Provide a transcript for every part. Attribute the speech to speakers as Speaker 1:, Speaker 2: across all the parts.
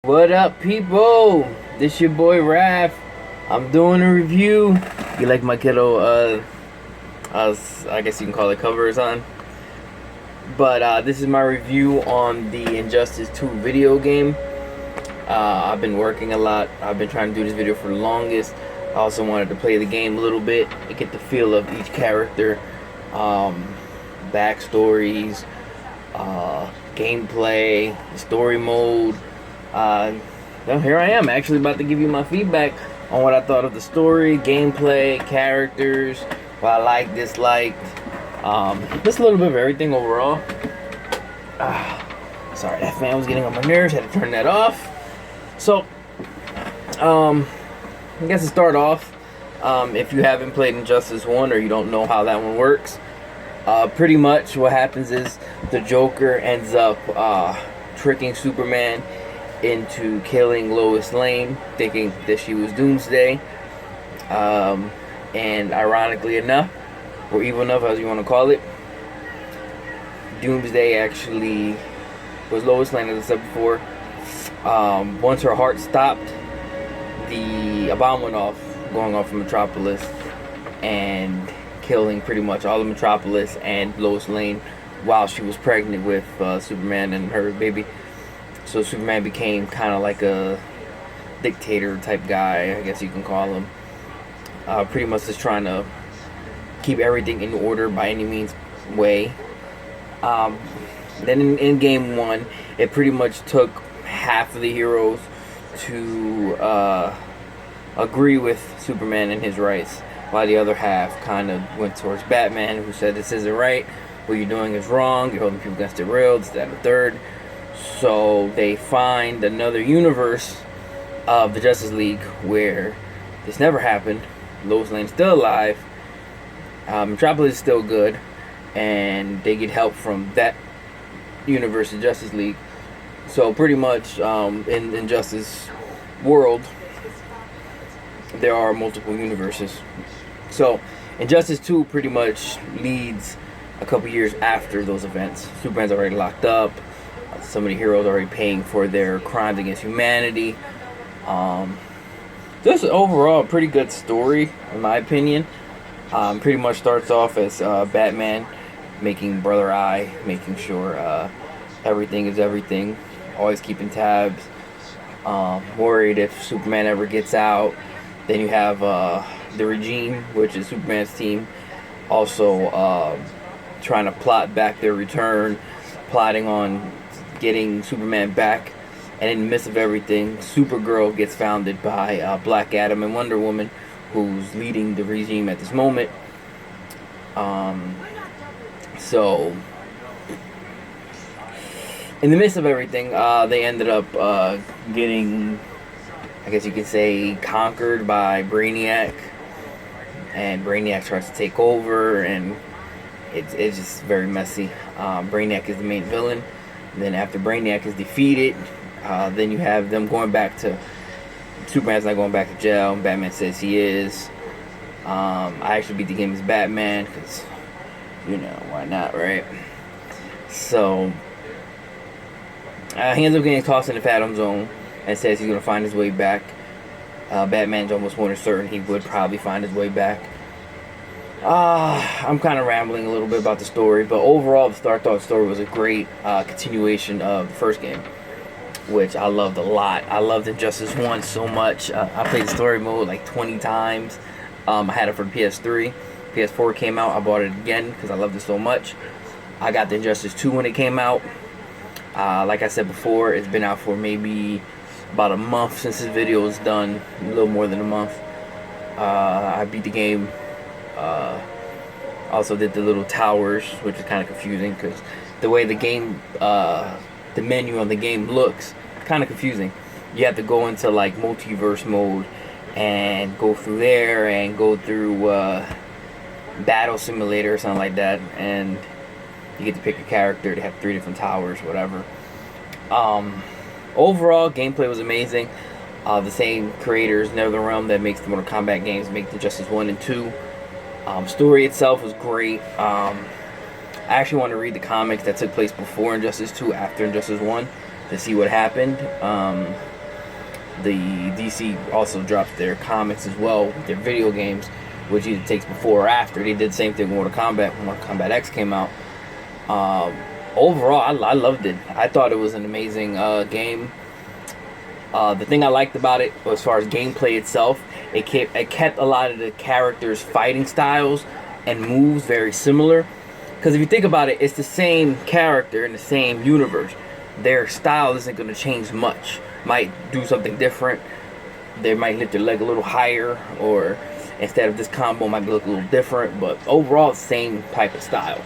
Speaker 1: What up, people? This your boy Raph. I'm doing a review. You like my kiddo? I guess you can call it covers on. But this is my review on the Injustice 2 video game. I've been working a lot. I've been trying to do this video for the longest. I also wanted to play the game a little bit and get the feel of each character, backstories, gameplay, story mode. Well, here I am, actually about to give you my feedback on what I thought of the story, gameplay, characters, what I liked, disliked, just a little bit of everything overall. Sorry, that fan was getting on my nerves, had to turn that off. So, I guess to start off, if you haven't played Injustice 1 or you don't know how that one works, pretty much what happens is the Joker ends up tricking Superman into killing Lois Lane, thinking that she was Doomsday. And ironically enough, or evil enough, as you want to call it, Doomsday actually was Lois Lane, as I said before. Once her heart stopped, a bomb went off, going off from Metropolis and killing pretty much all of Metropolis and Lois Lane while she was pregnant with Superman and her baby. So Superman became kind of like a dictator type guy, I guess you can call him. Pretty much just trying to keep everything in order by any means way. Then in game one, it pretty much took half of the heroes to agree with Superman and his rights, while the other half kind of went towards Batman, who said this isn't right, what you're doing is wrong, you're holding people against their will, this, that, and the third. So they find another universe of the Justice League where this never happened. Lois Lane's still alive, Metropolis is still good, and they get help from that universe of Justice League. So pretty much in Injustice world, there are multiple universes. So Injustice 2 pretty much leads a couple years after those events. Superman's already locked up. Some of the heroes are already paying for their crimes against humanity. Just overall a pretty good story, in my opinion. Pretty much starts off as Batman making Brother Eye, making sure everything is everything. Always keeping tabs. Worried if Superman ever gets out. Then you have the Regime, which is Superman's team, also trying to plot back their return, plotting on getting Superman back. And in the midst of everything, Supergirl gets founded by Black Adam and Wonder Woman, who's leading the regime at this moment. So in the midst of everything, they ended up getting, I guess you could say, conquered by Brainiac, and Brainiac tries to take over, and it's just very messy. Brainiac is the main villain. And then after Brainiac is defeated, then you have them going back to, Superman's not going back to jail, and Batman says he is. I actually beat the game as Batman, because, you know, why not, right? So he ends up getting tossed in the Phantom Zone and says he's going to find his way back. Batman's almost more than certain he would probably find his way back. I'm kind of rambling a little bit about the story, but overall, the story was a great continuation of the first game, which I loved a lot. I loved Injustice 1 so much. I played the story mode like 20 times. I had it for the PS3. PS4 came out, I bought it again because I loved it so much. I got the Injustice 2 when it came out. Like I said before, it's been out for maybe about a month since this video was done, a little more than a month. I beat the game. Also did the little towers, which is kind of confusing because the way the game, the menu on the game looks, kind of confusing. You have to go into like multiverse mode and go through there and go through Battle Simulator or something like that, and you get to pick a character. They have 3 different towers, whatever. Overall, gameplay was amazing. The same creators, NetherRealm, that makes the Mortal Kombat games, make the Justice 1 and 2. Story itself was great. I actually want to read the comics that took place before Injustice 2, after Injustice 1, to see what happened. the DC also drops their comics as well with their video games, which either takes before or after. They did the same thing with Mortal Kombat when Mortal Kombat X came out. Overall, I loved it. I thought it was an amazing game. The thing I liked about it, as far as gameplay itself, it kept a lot of the characters' fighting styles and moves very similar. Because if you think about it, it's the same character in the same universe. Their style isn't going to change much. Might do something different. They might lift their leg a little higher, or instead of this combo might look a little different. But overall, same type of style.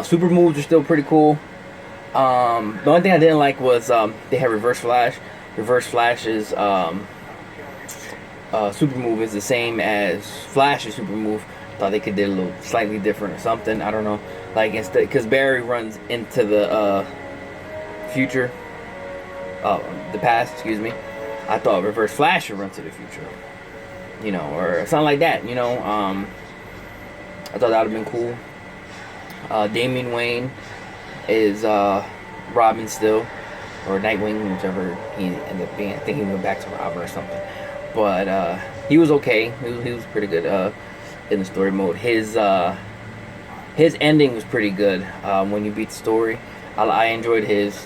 Speaker 1: Super moves are still pretty cool. The only thing I didn't like was they had Reverse Flash. Reverse Flash's super move is the same as Flash's super move. Thought they could do a little slightly different or something. I don't know. Like instead, because Barry runs into the future, the past. Excuse me. I thought Reverse Flash should run to the future. You know, or something like that. You know. I thought that would have been cool. Damian Wayne is Robin still, or Nightwing, whichever he ended up being. I think he went back to Robin or something. But he was okay. He was pretty good in the story mode. His ending was pretty good when you beat the story. I enjoyed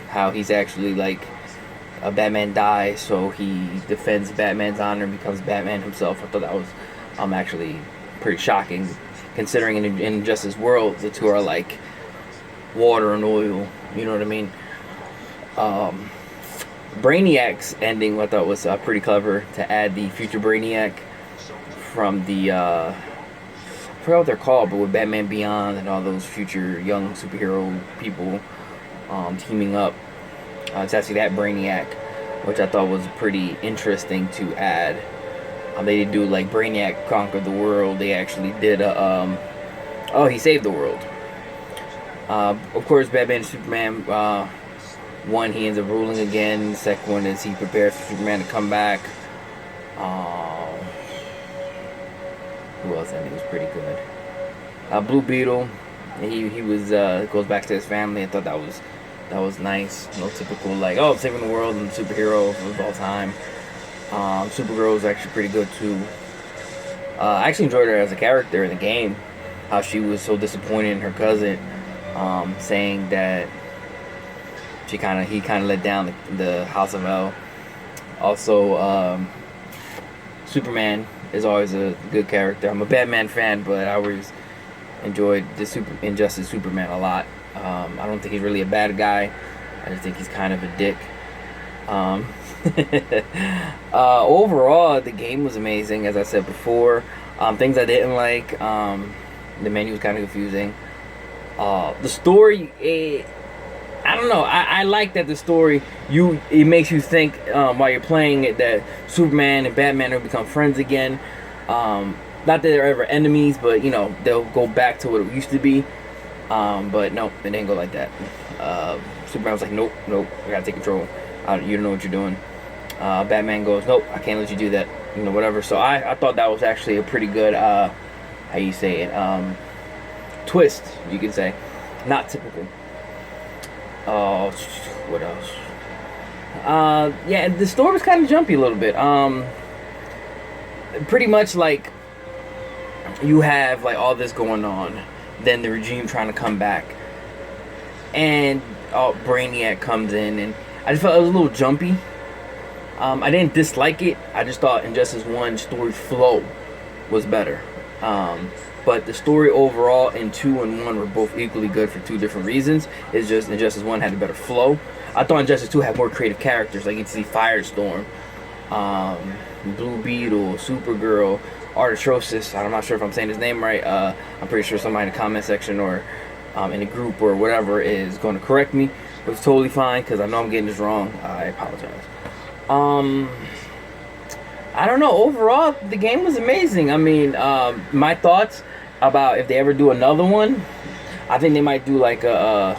Speaker 1: how he's actually like Batman dies, so he defends Batman's honor and becomes Batman himself. I thought that was actually pretty shocking, considering in Injustice world the two are like water and oil. You know what I mean? Brainiac's ending I thought was pretty clever, to add the future Brainiac from the I forgot what they're called, but with Batman Beyond and all those future young superhero people teaming up. It's actually that Brainiac, which I thought was pretty interesting to add. They didn't do like Brainiac conquered the world. They actually did he saved the world. Of course, Batman and Superman, one, he ends up ruling again. The second one is he prepares for Superman to come back. Who else? I think was pretty good. Blue Beetle, he was goes back to his family. I thought that was nice. No typical like, oh, saving the world and superhero of all time. Supergirl was actually pretty good too. I actually enjoyed her as a character in the game. How she was so disappointed in her cousin, saying that he kind of let down the House of L. Also, Superman is always a good character. I'm a Batman fan, but I always enjoyed the Injustice Superman a lot. I don't think he's really a bad guy. I just think he's kind of a dick. Overall, the game was amazing, as I said before. Things I didn't like, the menu was kind of confusing. The story, I don't know. I like that the story, it makes you think while you're playing it that Superman and Batman will become friends again. Not that they're ever enemies, but you know they'll go back to what it used to be. But no, it didn't go like that. Superman was like, nope, I gotta take control. You don't know what you're doing. Batman goes, nope, I can't let you do that. You know, whatever. So I thought that was actually a pretty good, how you say it, twist, you can say. Not typical. What else? Yeah, the story was kind of jumpy a little bit. Pretty much like you have like all this going on, then the regime trying to come back, and Brainiac comes in, and I just felt it was a little jumpy. I didn't dislike it. I just thought Injustice 1 story flow was better. But the story overall in 2 and 1 were both equally good for two different reasons. It's just Injustice 1 had a better flow. I thought Injustice 2 had more creative characters. Like you can see Firestorm, Blue Beetle, Supergirl, Artichosis. I'm not sure if I'm saying his name right. I'm pretty sure somebody in the comment section or in a group or whatever is going to correct me. But it's totally fine because I know I'm getting this wrong. I apologize. I don't know. Overall, the game was amazing. I mean, my thoughts about if they ever do another one, I think they might do like a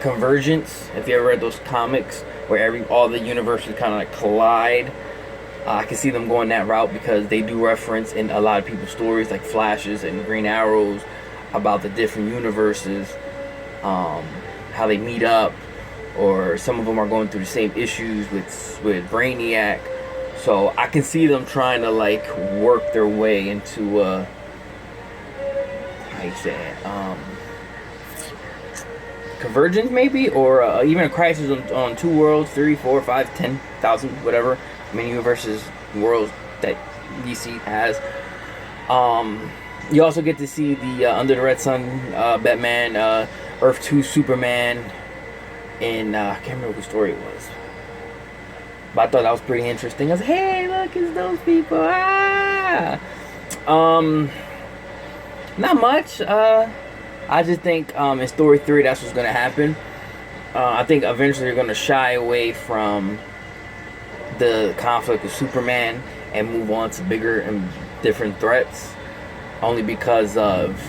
Speaker 1: convergence. If you ever read those comics where all the universes kind of like collide, I can see them going that route because they do reference in a lot of people's stories, like Flashes and Green Arrows, about the different universes, how they meet up, or some of them are going through the same issues with Brainiac. So I can see them trying to like work their way into how you say it, convergence maybe, or even a crisis on 2 worlds, 3, 4, 5, 10,000, whatever many universes, worlds that DC has. You also get to see the Under the Red Sun Batman, Earth 2 Superman, and I can't remember whose story it was. But I thought that was pretty interesting. I was, hey, look, it's those people. Ah! Not much. I just think in story 3, that's what's going to happen. I think eventually they're going to shy away from the conflict with Superman and move on to bigger and different threats. Only because of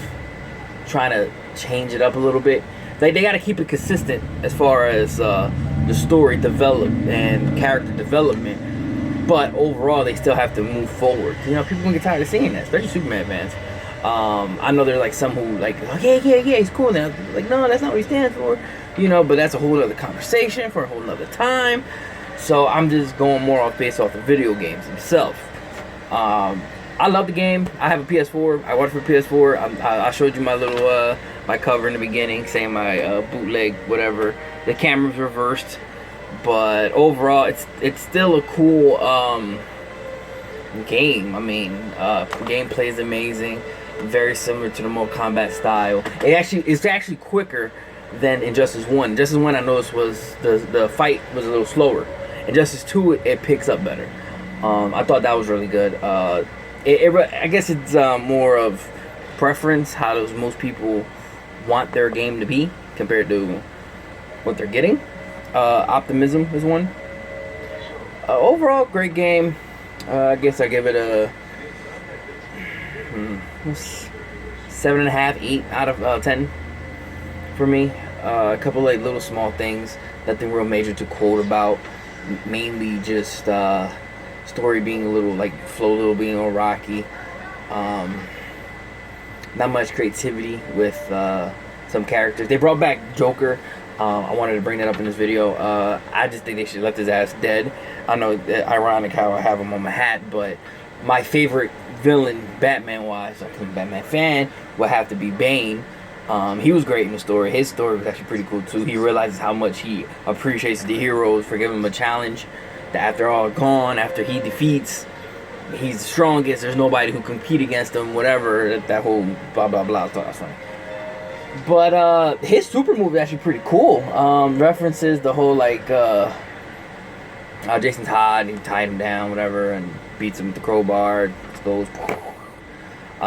Speaker 1: trying to change it up a little bit. They got to keep it consistent as far as the story development and character development. But overall, they still have to move forward. You know, people gonna get tired of seeing that, especially Superman fans. I know there's like some who like, oh, yeah, he's cool now. Like, no, that's not what he stands for. You know, but that's a whole other conversation for a whole other time. So I'm just going more based off the video games themselves. I love the game. I have a PS4. I watched for PS4. I showed you my little my cover in the beginning, saying my bootleg whatever. The camera's reversed, but overall, it's still a cool game. I mean, gameplay is amazing. Very similar to the Mortal Kombat style. It's actually quicker than Injustice 1. Injustice 1, I noticed, was the fight was a little slower. Injustice 2, it picks up better. I thought that was really good. I guess it's more of preference, how most people want their game to be compared to what they're getting. Optimism is one. Overall, great game. I guess I give it a 7.5, 8 out of 10 for me. A couple like little small things, nothing real major to quote about. Mainly just story being a little like flow, a little being a little rocky. Not much creativity with some characters. They brought back Joker. I wanted to bring that up in this video. I just think they should have left his ass dead. I know it's ironic how I have him on my hat, but my favorite villain, Batman-wise, like I'm a Batman fan, would have to be Bane. He was great in the story. His story was actually pretty cool too. He realizes how much he appreciates the heroes for giving him a challenge. That after all gone, after he defeats, he's the strongest. There's nobody who compete against him. Whatever, that whole blah blah blah. I thought that was funny. But his super move is actually pretty cool. References the whole like Jason Todd. He tied him down, whatever, and beats him with the crowbar. Goes.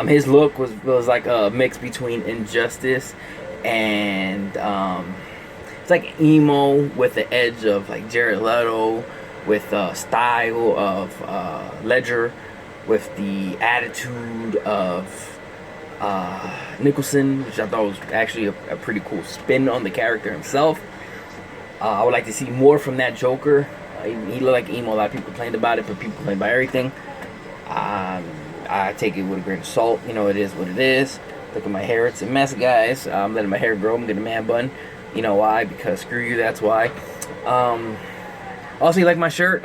Speaker 1: His look was like a mix between Injustice and it's like emo with the edge of like Jared Leto, with style of Ledger, with the attitude of Nicholson, which I thought was actually a pretty cool spin on the character himself. I would like to see more from that Joker. He looked like emo. A lot of people complained about it, but people complained about everything. I take it with a grain of salt. You know, it is what it is. Look at my hair. It's a mess, guys. I'm letting my hair grow. I'm getting a man bun. You know why? Because screw you, that's why. Also, you like my shirt?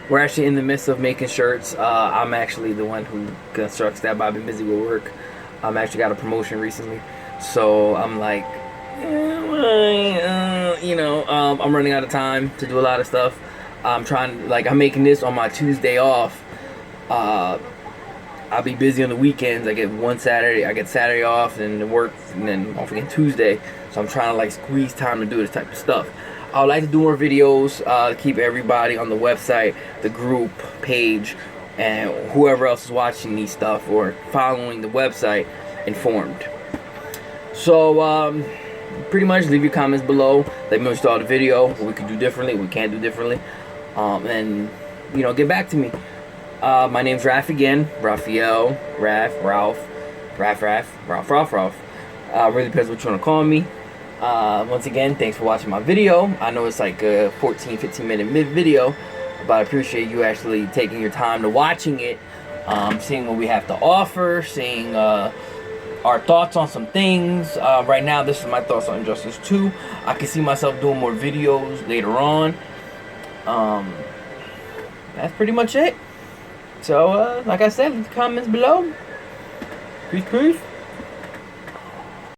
Speaker 1: We're actually in the midst of making shirts. I'm actually the one who constructs that, but I've been busy with work. I'm actually got a promotion recently. So I'm like, I'm running out of time to do a lot of stuff. I'm making this on my Tuesday off. I'll be busy on the weekends. I get Saturday off, and then work, and then off again Tuesday. So I'm trying to like squeeze time to do this type of stuff. I would like to do more videos, keep everybody on the website, the group page, and whoever else is watching these stuff or following the website informed. So pretty much leave your comments below. Let me know what you thought of the video, what we could do differently, what we can't do differently, and get back to me. My name's Raph again. Raphael, Ralph. Really depends what you want to call me. Once again, thanks for watching my video. I know it's like a 14-15 minute video, but I appreciate you actually taking your time to watching it, seeing what we have to offer, seeing our thoughts on some things. Right now, this is my thoughts on Injustice 2. I can see myself doing more videos later on. That's pretty much it. So, like I said, leave comments below. Peace, peace.